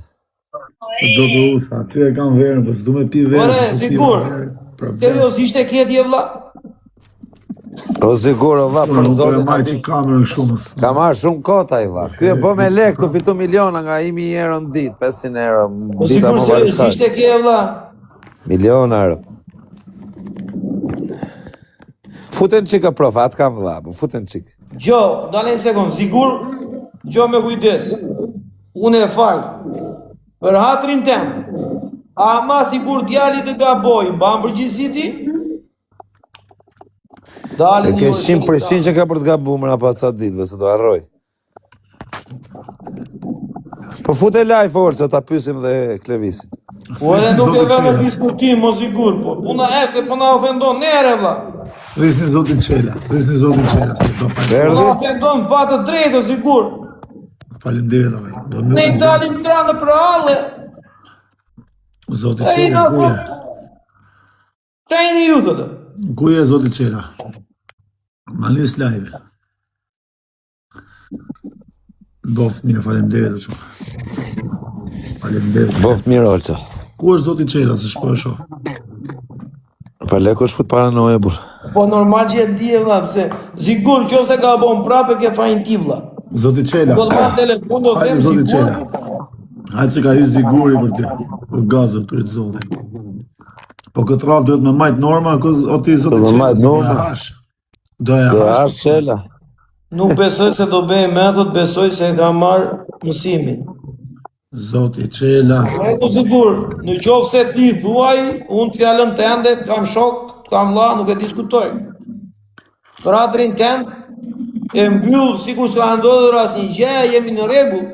Do të usa, ty e kam verën, po s'du me pi verën. Ore, sigur. Seriozisht e ketje vlla? O zigur, o va, për Nuk e zonin. maj që kamerën shumës. Ka marrë shumë kota i va. Ky e bë me lek të fitu miliona nga 1.000 euro në ditë, 500 euro. Po Dita sigur më seriozisht e ke vlla? Miliona euro. Futen qika prof, atë kam vlla, po futen qik. Gjo, dalë një sekund, sigur Gjo me kujdes. Unë e falë. Për hatrin temë. Ama si kur djali të gaboj, mban përgjithësi ti? E ke 100% që ka për të gabu mëra pa ca ditëve, se do harroj. Po fute live orë, që ta pysim dhe Klevisin. Po edhe nuk e veme diskutim, mo sigur, po. Puna e se po na ofendon, nere, vla. Prisni zotin Qela, se do pa. Po na ofendon, pa të drejtë, sigur. Faleminderit oj. Do Ne i dalim kranë për alle. Zoti E i Qela, na, ku je? që e një ju të të? Ku je zoti Qela? Ma nis live. Boft mirë, faleminderit o shumë. Faleminderit. Boft mirë, Olca. Ku është zoti Qela, se shpo e shoh? Pa leko është fut paranoje, bur. Po normal që e di e vla, pse sigur që ose ka bon prape ke fajn ti vla. Zoti Qela. Do të ma telefon, do të Hajde them zoti sigur. Qela. Hajde që ka hy ziguri për ty. Për gazë të rritë zoti. Po këtë rallë duhet me majtë norma, o ti zoti Do me Qela. majtë se norma. do e hash. Do e Do hash. ashtë Qela. Nuk besoj se do bëj metod, besoj se ka marrë mësimin. Zoti Qela. E të sigur, në qovë se ti thuaj, unë të fjallën të ende, të kam shok, të kam vla, nuk e diskutoj. Për atërin të endë, e mbyllë, si kur s'ka ndodhur asë një gjë, jemi në regull.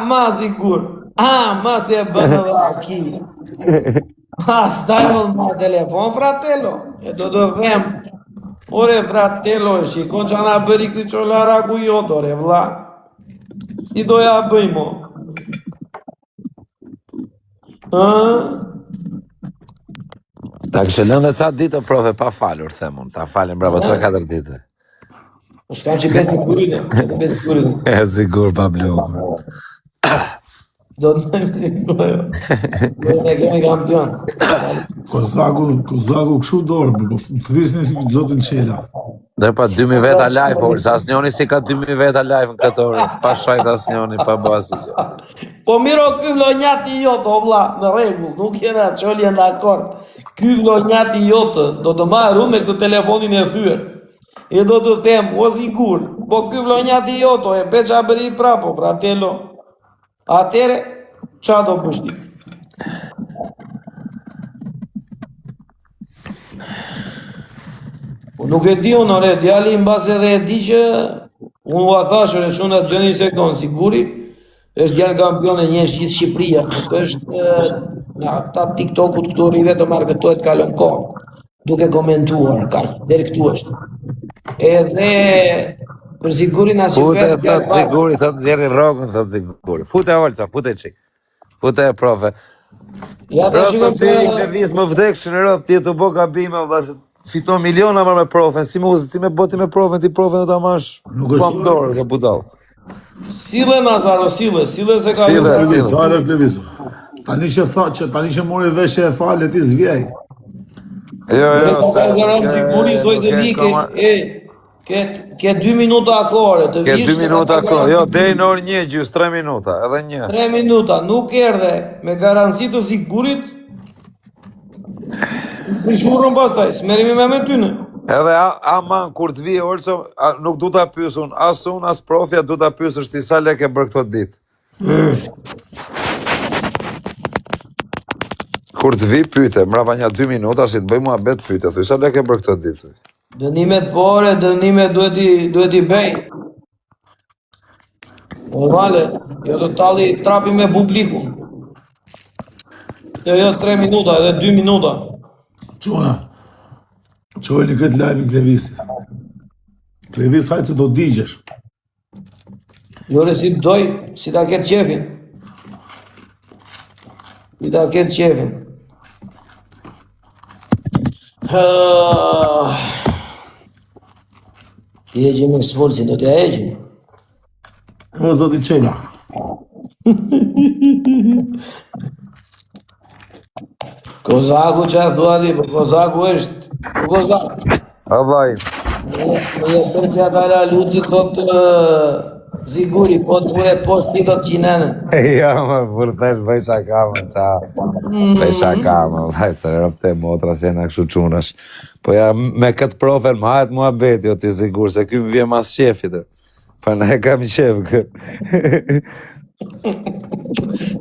Ma sigur, ma se e bënë dhe aki. Stajnë ma telefon, fratello, e do të dhem. Ore, fratello, shikon që ana bëri këtë qolara ku jotë, ore, vla. Si do ja bëjmo? Ta kështë lënë dhe ca ditë, profe, pa falur, themun. Ta falem bravo 3-4 ditë. Po s'kam që besi kurine, besi kurine. E, sigur, pa blu. Do të nëjmë si kurine. Do të kemi kampion. Kozaku këshu dorë, po të visni si zotin Qela. Dhe pa 2000 veta live, por sa asnjoni si ka 2000 veta live në këtë orë. Pa shajt asnjoni, pa basi gjë. Po miro ky vlonjati jotë, o vlla, në rregull, nuk jena çolje dakord. Ky vlonjati jotë do të marrë me këtë telefonin e thyer. E do të them, o sigur, po ky vlonjati jotë, e beqa bëri prapo, fratello. Atere, qa do bësh ti? Po nuk e di unë, ore, djali në base edhe e di që unë u athashore që unë atë gjë një sekundë, siguri, është djali kampion e njësh gjithë Shqipëria, nuk është nga këta TikTok-ut këtu rive të marketohet kalon kohë, duke komentuar, kaj, deri këtu është. Edhe për sigurin asë Fute, thot siguri, thot zjeri rogën, thot siguri. Fute Olca, fute qik. Fute profe. Ja të Rëpë shikëm të i Klevis më vdekshën e rëpë, ti e të bo gabime, dhe se fiton miliona marrë me profen, si me boti me profen, ti profen dhe ta mash pëmdorë, dhe budal. Sile Nazaro, sile se ka Sile. Klevizo, hajde Klevizo. Tani që tha që tani që mori veshje e falë ti zvjej. Jo, se siguri doj të like, ke 2 minuta akore, të Ke vishë 2 minuta kohë, jo, deri në orë 1 gjys, 3 minuta, edhe 1. 3 minuta, nuk erdhe me garanci të sigurit, prishurën pastaj, s'merimi me tyne. Edhe aman, kur të vijë Olso, nuk du ta pysun, as unë, as profja, du ta pysë është i sa leke bërë këto ditë. Kur të vi pyte, mrapa një 2 minuta, si të bëj mua bet pyte, thuj, sa leke bërë këto ditë. Dënimet pore, dënimet duhet i bëj. Normale, jo të talli trapi me publiku. Jo 3 minuta, edhe 2 minuta. Qona, qojni këtë live në Klevisit. Klevis hajtë se do digjesh. Jore si të doj, si ta ketë qefin. Si ta ketë qefin. Ti e gjemi sforcin, do t'ja e gjemi. O, zoti Qela. Kozaku që e thua ti, për Kozaku është, për Kozaku. A vaj, Në jetër që ata la luci thot Ziguri, po të bure post ti thot qinene. ja, më vërtesh, bëj shaka, më, qa. Bëj shaka, më, vaj, se rëpte motra, se jena kështu qunash. Po ja, me këtë profen, më hajt mua beti, o ti sigur, se kjo vje mas shefit. Pa na e kam qef kë.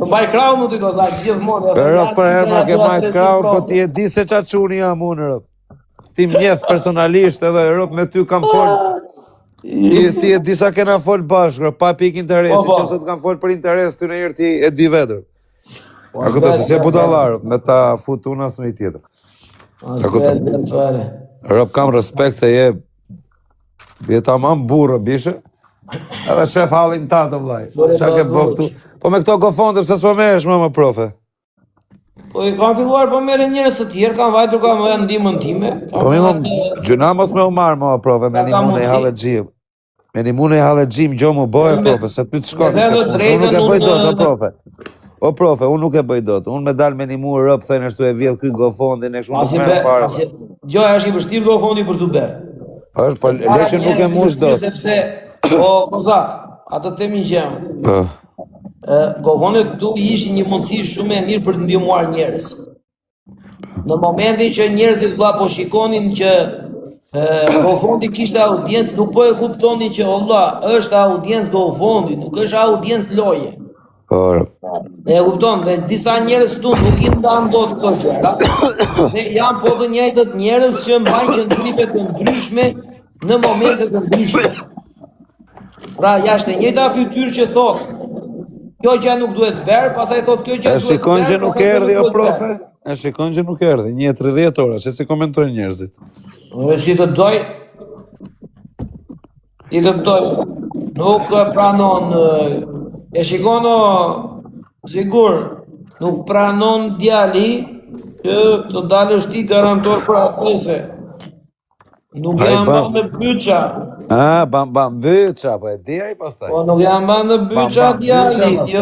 Mbaj kraun u ti kozak, gjithmonë. Rop për herë ma ke majt kraun, po ti e di se qa quni jam unë, Rop. Ti mjef personalisht edhe Rop me ty kam fol. Ti e di sa kena fol bashkë, Rop, pa pik interesi, që se të kam fol për interes, ty në ti e di vetër. A këto të se budallar, me ta fut unë asë një tjetër. Rop, kam respekt se je tamam burë, bishe. Edhe shef hallin ta të vlaj. Qa ke bo këtu? Po me këto gofonde, pëse s'po meresh më profe? Po i kam filluar po mere njërës të tjerë, kam vajtur kam e ndimën time. Po mi më gjuna mos me umarë më profe, me një mune i halë gjim. Me një mune i halë gjim, gjo mu boje profe, se ty të shkon. Unë nuk e bëj do të profe. O profe, unë nuk e bëj do të. Unë me dal me një mu rëpë, thënë është tu e vjedh këj gofondin, e shumë nuk merë fare. Gjoja është i vështirë gofondi për të berë. është, po leqen nuk e mush do. Sepse, o Kozak, atë të temi gjemë. Gofondet këtu ishin një mundësi shumë e mirë për të ndihmuar njerëz. Në momentin që njerëzit vëlla po shikonin që gofondi kishte audiencë, nuk po e kuptonin që vëlla është audiencë gofondi, nuk është audiencë loje. E kupton, dhe disa njerëz këtu nuk i ndan dot këto gjëra. Dhe janë po të njëjtët njerëz që mbajnë qëndrime të ndryshme në momente të ndryshme. Pra jashtë e njëjta fytyrë që thotë kjo gjë nuk duhet bërë, pastaj thotë kjo gjë duhet bërë. E shikon që nuk erdhi o profe? E shikon që nuk erdhi, një 30 ora, që si komentojnë njerëzit. Si të doj, nuk pranon, e shikon sigur, nuk pranon djali që të dalësh ti garantor për atëse. Nuk jam ba në byqa. Bam byqa, po e di ai pastaj. Po nuk jam ba në byqa djali, jo.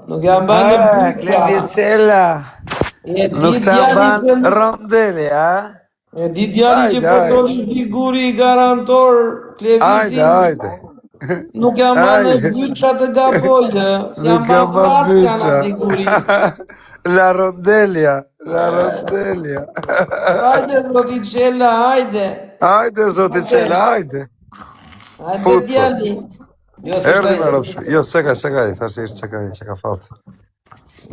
Nuk jam ba në byqa. Klevicella. Nuk ta ban rondeli, a? E di djali që përdori figuri garantor Klevisin. Ajde. Nuk jam ba në byqa të gabojë. Nuk jam ba byqa. La rondelia. Hajde, zoti Qela, hajde. Hajde, zoti Qela, hajde. Hajde, djali. Erdi me ropshme. Jo, sekaj, thashtë ishtë që ka falë.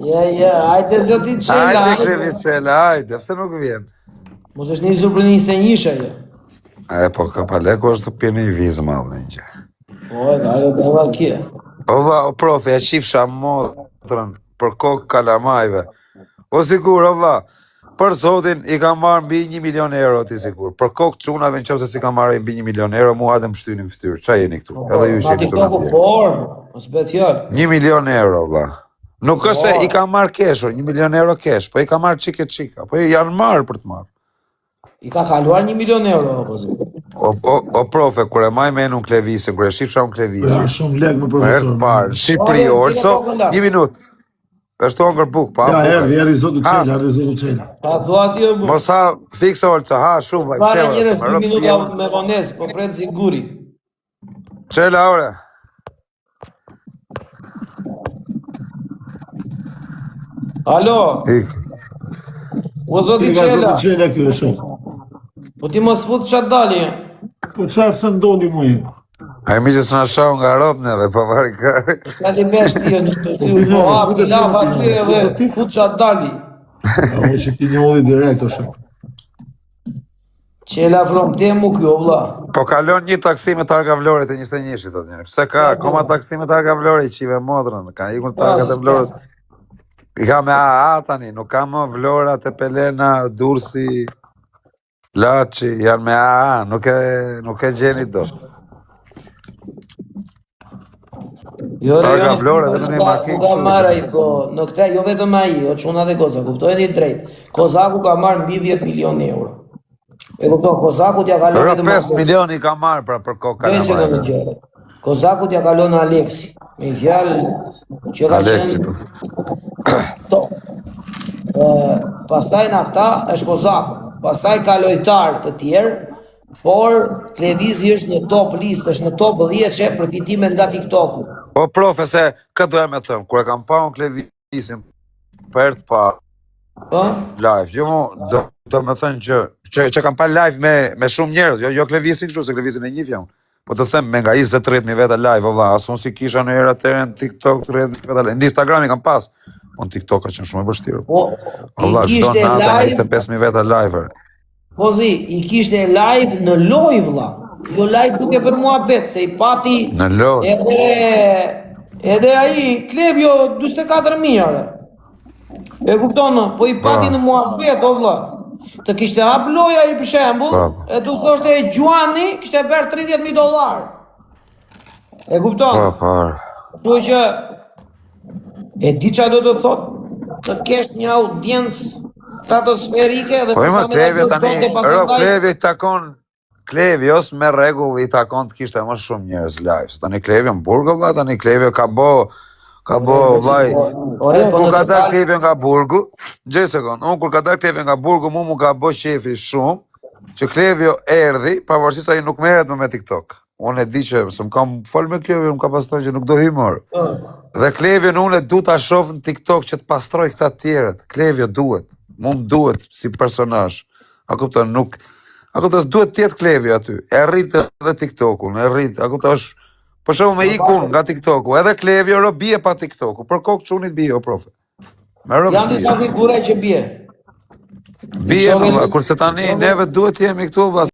Ja, hajde, zoti Qela, hajde. Hajde, Klevicella, hajde, pëse nuk vjen? Mos është njësur për 21 jo. Po, ka paleko është të pjeni i vizë madhë në një. Ajo të eva kje. O profe, e qifsha motrën për kokë kalamajve. O sigur, për zotin i ka marrë mbi 1 milion euro ti sigur. Për kokë qunave në qëpë se si ka marrë mbi 1 milion euro, mu hadem shtynin fytyrë. Qa jeni këtu? Edhe ju jeni këtu në ndjerë. Special. 1 milion euro, Nuk është se i ka marrë keshur, 1 milion euro kesh, po i ka marrë qika, po i janë marrë për të marrë. I ka kaluar 1 milion euro, apo zi? O profe, kure maj me në Klevisin, kure shifsha në Klevisin. Shumë lek më profesor. Shqipëri, orso, 1 minutë. është ongër buk, pa? Ja, erdi zotu Qela, Pa thua ti o buk. Mosa fiksa orca, shumë vaj, Pare fsheva, njëre, se më 2 minuta me vonesë, po pretë si guri. Qela, ore. Alo, o zoti Qela. Qela kjo e shumë. Po ti mos fut qatë dali. Po qarë se ndoni mu i? A mi që s'na shau nga ropneve, po vari kari. Ka li besh ti e po hapi lava ty e dhe fut qatë dali. O që ki një odi direkt o shumë. Qela from temu kjo, vla. Po kalon një taksi me targa Vlorit e 21-shit atë njëri. Pse ka, koma taksi me targa Vlorit i qive modrën, ka ikun targa të Vlorës. I ka me AA tani, nuk ka më Vlora, Tepelena, Dursi, Laçi, janë me AA, nuk e gjeni dot. Targa Vlore, vetëm një marking ka marrë ai, po, në këte, jo vetëm ai, o çuna dhe Kozaku, kuptojeni drejt. Kozaku ka marrë mbi 10 milion euro. E kupton, Kozaku t'ja kalon vetëm 5 milioni ka marrë pra për kokë kalamajve. Kozaku t'ja kalon Aleksi, me fjalë që ka qenë pastaj në këta është Kozaku, pastaj ka lojtarë të tjerë, por Klevizi është në top listë, është në top 10 që përfitimet nga TikToku. Po profe, se këtë doja me thëmë, kur e kam pa unë Klevizin për të pa live, jo mu, do me thënë që kam pa live me shumë njerëz, jo Klevizin kështu, se Klevizin e njifja unë, Po të them, me nga 20-30.000 veta live, o vlla, as unë si kisha në herë atëherë në TikTok 30.000 veta live. Në Instagram i kam pas, po në TikTok ka qenë shumë e vështirë. Po, O vlla, i çdo kishte natë live, 25.000 veta live. po zi, i kishte live në loj vlla. Jo live duke për muhabet, se i pati Në lojë. edhe ai Klevjo 44.000. E kupton, po i pati Po. në muhabet, o vlla. Të kishte hap loja i për shembull, Po. e tu thoshte Gjuani, kishte bërë $30.000. E kupton? Po. Po që e di çfarë do të thotë të kesh një audiencë stratosferike dhe Po ima persone Klevjo që tani, do të ro pastaj- Klevjo i takon, Klevjos me rregull i takon të kishte më shumë njerëz live. Tani Klevjo në burg, vlla, tani Klevjo ka bo vllai. Ore, po Kur në ka dalë total- Klevjo nga burgu, gjej sekond, unë kur ka dalë Klevjo nga burgu, mu ka bo shefi shumë, që Klevjo erdhi, pavarësisht se ai nuk merret më me TikTok. Unë e di që se më kam fol me Klevjo, më ka pas thënë që nuk do hy më. Dhe Klevjo unë e du ta shoh në TikTok që të pastroj këta të tjerët. Klevjo duhet, mu më duhet si personazh. A kupton, nuk a kupton, duhet të jetë Klevjo aty. E rrit edhe TikTokun, e rrit, a kupton, është për shembull me ikun nga TikToku, edhe Klevjo ro bie pa TikToku. Për kokë çunit bie o profe. Me rob. Janë disa figura që bie. Bie, kurse tani neve duhet jemi këtu vlla.